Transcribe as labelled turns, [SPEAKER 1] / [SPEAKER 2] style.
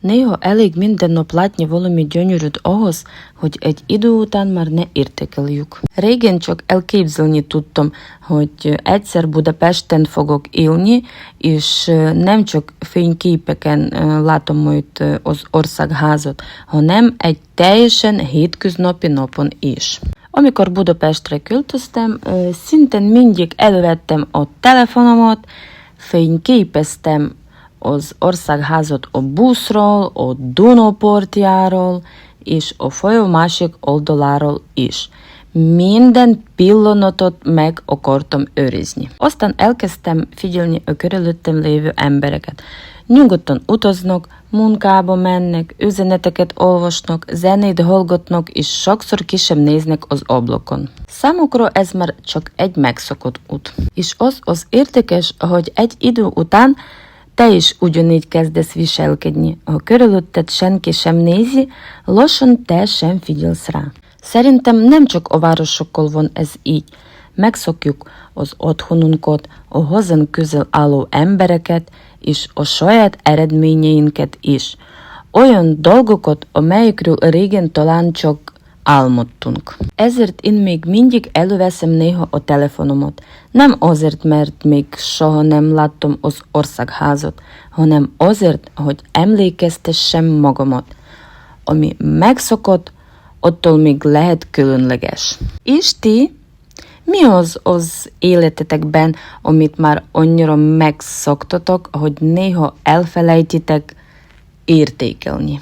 [SPEAKER 1] Néha elég minden nap látni valami gyönyörűt ahhoz, hogy egy idő után már ne értékeljük. Régen csak elképzelni tudtam, hogy egyszer Budapesten fogok élni, és nem csak fényképeken látom majd az országházat, hanem egy teljesen hétköznapi napon is. Amikor Budapestre költöztem, szinte mindig elővettem a telefonomat, fényképeztem az országházat a buszról, a Duna partjáról és a folyó másik oldaláról is. Minden pillanatot meg akartam őrizni. Aztán elkezdtem figyelni a körülöttem lévő embereket. Nyugodtan utaznak, munkába mennek, üzeneteket olvasnak, zenét hallgatnak, és sokszor ki sem néznek az ablakon. Számukra ez már csak egy megszokott út. És az érdekes, hogy egy idő után te is ugyanígy kezdesz viselkedni. Ha körülötted senki sem nézi, lassan te sem figyelsz rá. Szerintem nem csak a városokkal van ez így. Megszokjuk az otthonunkat, a hozzánk közel álló embereket, és a saját eredményeinket is. Olyan dolgokat, amelyekről régen talán csak álmodtunk. Ezért én még mindig előveszem néha a telefonomat. Nem azért, mert még soha nem láttam az országházat, hanem azért, hogy emlékeztessem magamat. Ami megszokott, attól még lehet különleges. És ti? Mi az életetekben, amit már annyira megszoktatok, hogy néha elfelejtitek értékelni?